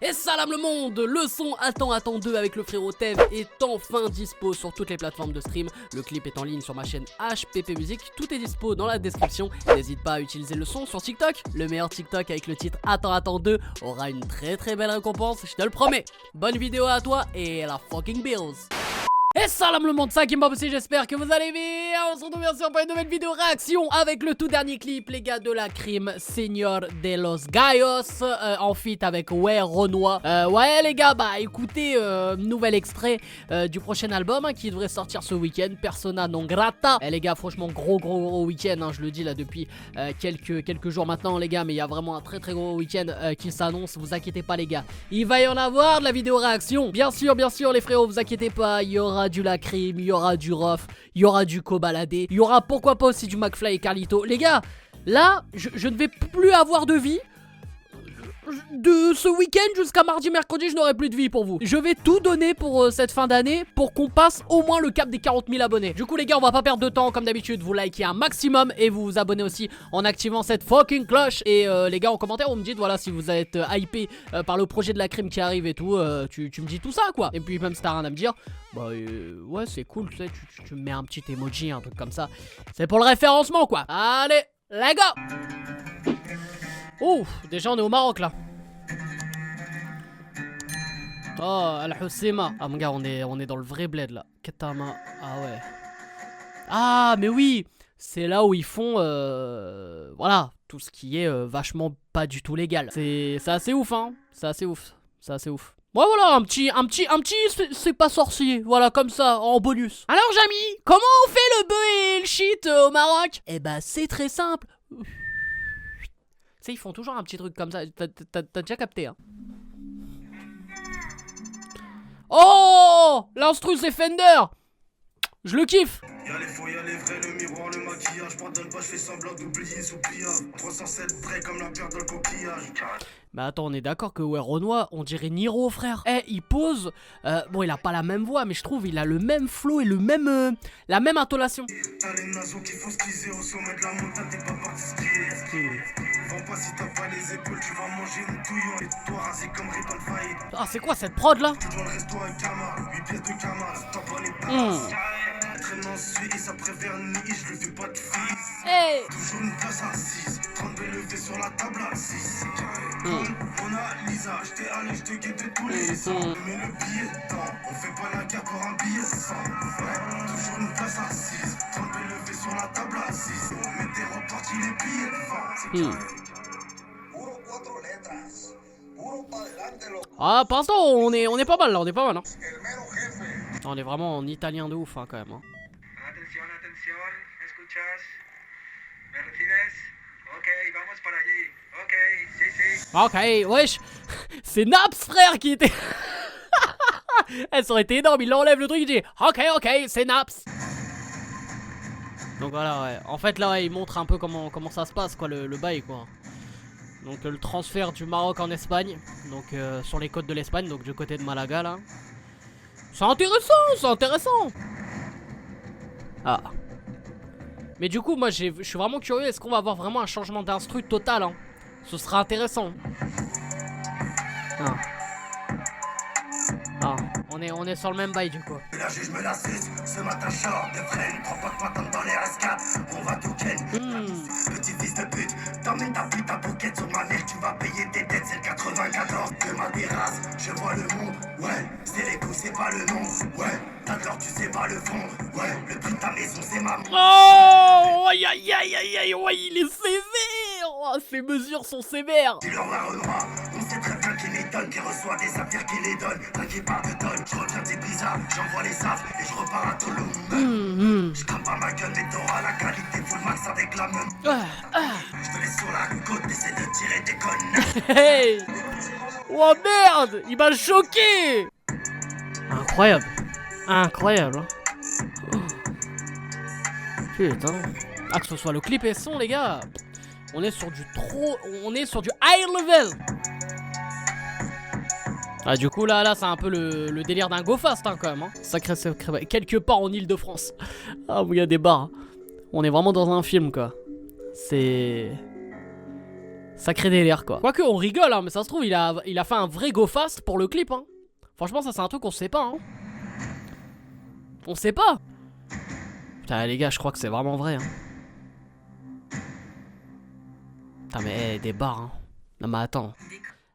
Et salam le monde, le son Attends 2 avec le frérot Tev est enfin dispo sur toutes les plateformes de stream. Le clip est en ligne sur ma chaîne HPP Music, tout est dispo dans la description. N'hésite pas à utiliser le son sur TikTok. Le meilleur TikTok avec le titre Attends 2 aura une très belle récompense, je te le promets. Bonne vidéo à toi et la fucking bills. Et salam le monde, ça Kimbob aussi, j'espère que vous allez bien. On se retrouve bien sûr pour une nouvelle vidéo réaction avec le tout dernier clip, les gars, de la crime Señor de los Gallos en feat avec Renoir. Ouais les gars, bah écoutez, nouvel extrait du prochain album qui devrait sortir ce week-end, Persona non grata. Les gars, franchement gros week-end, je le dis là depuis quelques jours maintenant les gars, mais il y a vraiment un très gros week-end qui s'annonce, vous inquiétez pas les gars. Il va y en avoir de la vidéo réaction, bien sûr les frérots, vous inquiétez pas, il y aura du Lacrim, il y aura du Rof, il y aura du Cobaladé, il y aura pourquoi pas aussi du McFly et Carlito. Les gars, là, je ne vais plus avoir de vie. De ce week-end jusqu'à mercredi, je n'aurai plus de vie pour vous. Je vais tout donner pour cette fin d'année pour qu'on passe au moins le cap des 40 000 abonnés. Du coup les gars, on va pas perdre de temps, comme d'habitude, vous likez un maximum et vous vous abonnez aussi en activant cette fucking cloche. Et les gars, en commentaire, vous me dites voilà si vous êtes hypé par le projet de la crime qui arrive et tout, tu me dis tout ça quoi. Et puis même si t'as rien à me dire, bah ouais c'est cool, tu sais, tu me mets un petit emoji, un truc comme ça. C'est pour le référencement quoi. Allez, les gars. Ouf, déjà on est au Maroc là. Oh, Al-Hoceima. Ah mon gars, on est dans le vrai bled là. Ketama. Ah ouais. Ah mais oui, c'est là où ils font voilà, tout ce qui est vachement pas du tout légal. C'est assez ouf hein. C'est assez ouf. Ouais voilà, un petit c'est pas sorcier. Voilà, comme ça, en bonus. Alors Jamy, comment on fait le bœuf et le shit au Maroc? Eh bah c'est très simple. Tu sais, ils font toujours un petit truc comme ça. T'as déjà capté, hein? Oh! L'instru, c'est Fender! Je le kiffe! Y'a les faux, y'a les vrais, le miroir, le maquillage. Pardonne pas, je fais semblant d'oublier Soupia. 307 vrais comme la paire dans le coquillage. Bah attends, on est d'accord que Renoir, on dirait Niro, frère. Eh, il pose. Bon, il a pas la même voix, mais je trouve il a le même flow et la même intonation. T'as les naseaux qui font skiser au sommet de la montagne, t'es pas parti skier. Vends pas si t'as pas les épaules, tu vas manger une touillon. Et toi rasé comme Riton Faïd. Ah, c'est quoi cette prod là? Tu dois le resto avec Kama, 8 pièces de Kama, t'as pas les places. Traînant suit et ça préfère ni, je lui fais pas de fils. Hey. Toujours une place assise, 30 levées sur la table à 6. Mona Lisa, j't'ai allé, j'te guette de tous les sons. Mais le billet dedans, on fait pas la guerre pour un billet sans. Ouais, toujours une place assise, 30 levées sur la table à 6. On met des repartis les billets de vent. Ah, pour l'instant, on est pas mal là, hein. On est vraiment en italien de ouf, hein, quand même. Hein. Attention, escuchas. ¿Me recibes? Ok, vamos para allí. Ok, si. Ok, wesh. C'est Naps, frère, qui était... Eh, ça aurait été énorme, il enlève le truc, il dit ok, c'est Naps. Donc voilà, ouais. En fait, là, ouais, il montre un peu comment ça se passe, quoi, le bail, quoi. Donc le transfert du Maroc en Espagne, donc sur les côtes de l'Espagne, donc du côté de Malaga, là. C'est intéressant. Ah. Mais du coup, moi, je suis vraiment curieux, est-ce qu'on va avoir vraiment un changement d'instru total, hein? Ce sera intéressant. Ah, on est sur le même bail du coup. La juge me la suce, ce matin short de freine. Prends pas de patente dans les RS4, on va tout ken. Petit fils de pute, t'emmènes ta pute à bouquette sur ma mère, tu vas payer tes dettes, c'est le 94 de ma terrasse. Je vois le monde, ouais, c'est les coups, c'est pas le nom, ouais. T'as de l'or, tu sais pas le fond, ouais. Le prix de ta maison, c'est ma... Oh, aïe, ouais, il est sévère. Oh, ces mesures sont sévères. Tu leur la Renoir, on sait très bien qu'il m'étonne, qu'il reçoit des affaires qui les donne. Un qui part de tonne, je reviens des bizarres, j'envoie les affres et je repars à Toulouse. Je crame pas ma gueule, mais t'auras la qualité full max avec la même. Je te laisse sur la côte, essaie de tirer des connes. Hey. Oh merde, il m'a choqué. Incroyable. Hein. Putain. Ah, que ce soit le clip et son, les gars. On est sur du high level. Ah, du coup là c'est un peu le délire d'un go fast, hein, quand même, hein. Sacré quelque part en Ile-de-France. Ah, où il y a des bars, hein. On est vraiment dans un film, quoi. C'est Sacré délire quoi. Quoique on rigole hein, mais ça se trouve il a fait un vrai go fast pour le clip hein. Franchement ça c'est un truc qu'on sait pas hein. On sait pas. Putain les gars je crois que c'est vraiment vrai hein. Putain mais des barres hein. Non mais attends.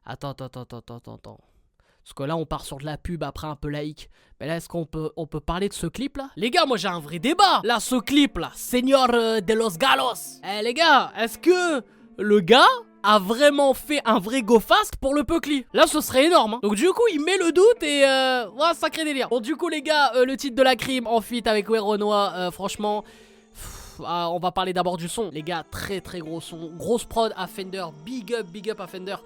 Attends. Parce que là on part sur de la pub après un peu laïque. Mais là est-ce qu'on peut parler de ce clip là? Les gars moi j'ai un vrai débat. Là ce clip là, Señor de los Galos. Eh les gars, est-ce que le gars a vraiment fait un vrai go fast pour le Peucli? Là ce serait énorme hein. Donc du coup il met le doute et ouais, sacré délire. Bon du coup les gars, le titre de la crime en feat avec Werenoi, franchement on va parler d'abord du son. Les gars, très gros son, grosse prod à Fender, big up à Fender.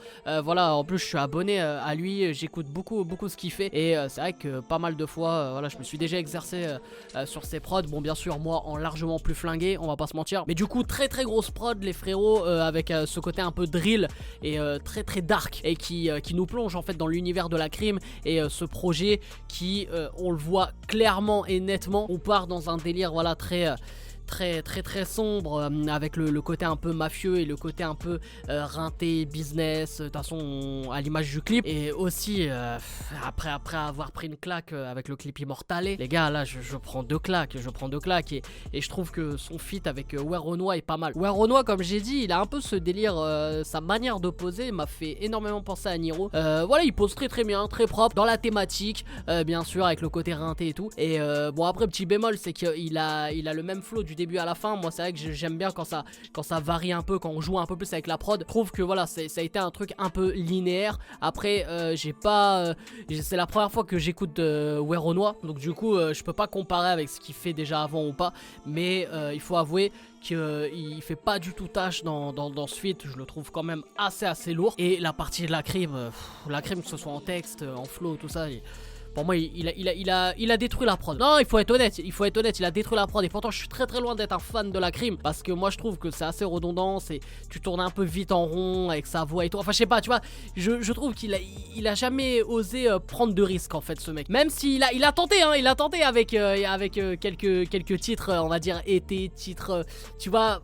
Voilà, en plus je suis abonné à lui, j'écoute beaucoup ce qu'il fait. Et c'est vrai que pas mal de fois, voilà, je me suis déjà exercé sur ses prods. Bon bien sûr moi en largement plus flingué, on va pas se mentir. Mais du coup très grosse prod les frérots, avec ce côté un peu drill et très dark. Et qui nous plonge en fait dans l'univers de la crime. Et ce projet qui, on le voit clairement et nettement, on part dans un délire voilà très sombre, avec le côté un peu mafieux et le côté un peu rinté, business, de toute façon à l'image du clip. Et aussi après avoir pris une claque avec le clip Immortale, les gars là je prends deux claques et je trouve que son feat avec Werenoi est pas mal. Werenoi comme j'ai dit il a un peu ce délire, sa manière de poser m'a fait énormément penser à Niro. Voilà il pose très bien, très propre dans la thématique, bien sûr avec le côté rinté et tout. Et bon après petit bémol c'est qu'il a le même flow du début à la fin. Moi c'est vrai que j'aime bien quand ça varie un peu, quand on joue un peu plus avec la prod. Je trouve que voilà ça a été un truc un peu linéaire. Après c'est la première fois que j'écoute Werenoi, donc du coup je peux pas comparer avec ce qu'il fait déjà avant ou pas, mais il faut avouer qu'il fait pas du tout tâche dans ce feat. Je le trouve quand même assez lourd. Et la partie de la crime, que ce soit en texte, en flow, tout ça, pour moi il a détruit la prod. Non il faut être honnête, il a détruit la prod. Et pourtant je suis très loin d'être un fan de la crime, parce que moi je trouve que c'est assez redondant, tu tournes un peu vite en rond avec sa voix et tout. Enfin je sais pas, tu vois, je trouve qu'il a jamais osé prendre de risques en fait ce mec. Même s'il a tenté hein, avec quelques titres, on va dire été, titres, tu vois.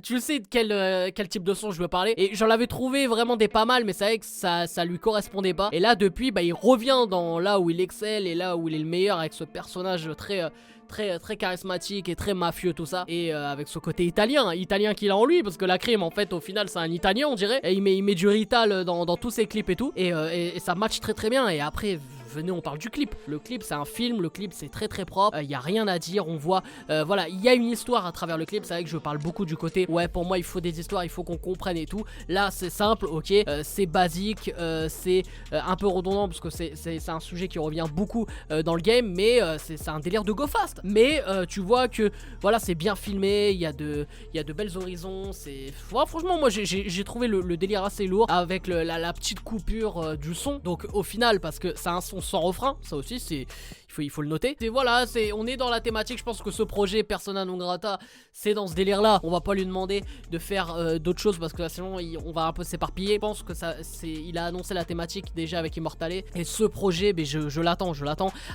Tu sais de quel type de son je veux parler. Et j'en avais trouvé vraiment des pas mal, mais c'est vrai que ça lui correspondait pas. Et là depuis il revient dans là où il excelle et là où il est le meilleur, avec ce personnage très charismatique et très mafieux tout ça. Et avec ce côté italien qu'il a en lui, parce que la crime en fait au final c'est un italien on dirait. Et il met du rital dans tous ses clips et tout. Et ça match très bien. Et après venez on parle du clip. Le clip c'est un film, le clip c'est très propre, y a rien à dire, on voit voilà, il y a une histoire à travers le clip. C'est vrai que je parle beaucoup du côté ouais pour moi il faut des histoires, il faut qu'on comprenne et tout. Là c'est simple, ok, c'est basique, c'est un peu redondant parce que c'est un sujet qui revient beaucoup dans le game, mais c'est un délire de go fast. Mais tu vois que voilà c'est bien filmé, il y a de belles horizons, c'est ouais, franchement moi j'ai trouvé le délire assez lourd, avec la petite coupure du son. Donc au final, parce que c'est un son sans refrain, ça aussi il faut le noter. Et voilà, on est dans la thématique. Je pense que ce projet Persona non grata, c'est dans ce délire là. On va pas lui demander de faire d'autres choses, parce que sinon on va un peu s'éparpiller. Je pense que il a annoncé la thématique déjà avec Immortale, et ce projet je l'attends.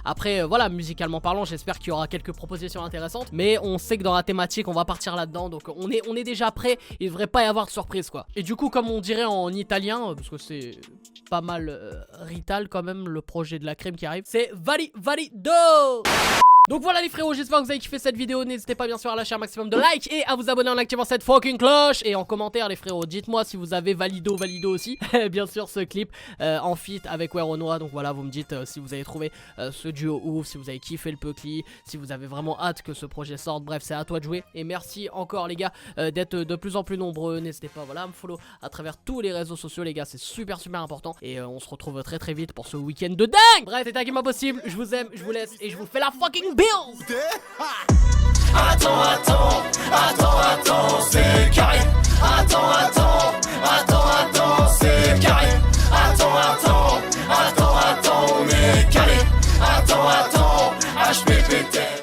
Après voilà, musicalement parlant, j'espère qu'il y aura quelques propositions intéressantes, mais on sait que dans la thématique on va partir là-dedans, donc on est déjà prêt. Il devrait pas y avoir de surprise quoi. Et du coup comme on dirait en italien, parce que c'est pas mal rital quand même le projet de la crime qui arrive, c'est Valido. Donc voilà les frérots, j'espère que vous avez kiffé cette vidéo. N'hésitez pas bien sûr à lâcher un maximum de likes et à vous abonner en activant cette fucking cloche. Et en commentaire les frérots, dites-moi si vous avez valido aussi bien sûr ce clip en feat avec Werenoi. Donc voilà, vous me dites si vous avez trouvé ce duo ouf, si vous avez kiffé le Peucli, si vous avez vraiment hâte que ce projet sorte. Bref, c'est à toi de jouer. Et merci encore les gars d'être de plus en plus nombreux. N'hésitez pas voilà, à me follow à travers tous les réseaux sociaux les gars, c'est super important. Et on se retrouve très vite pour ce week-end de dingue. Bref, c'est Game Impossible, je vous aime, je vous laisse et je vous fais la fucking build. Attends, c'est carré. Attends,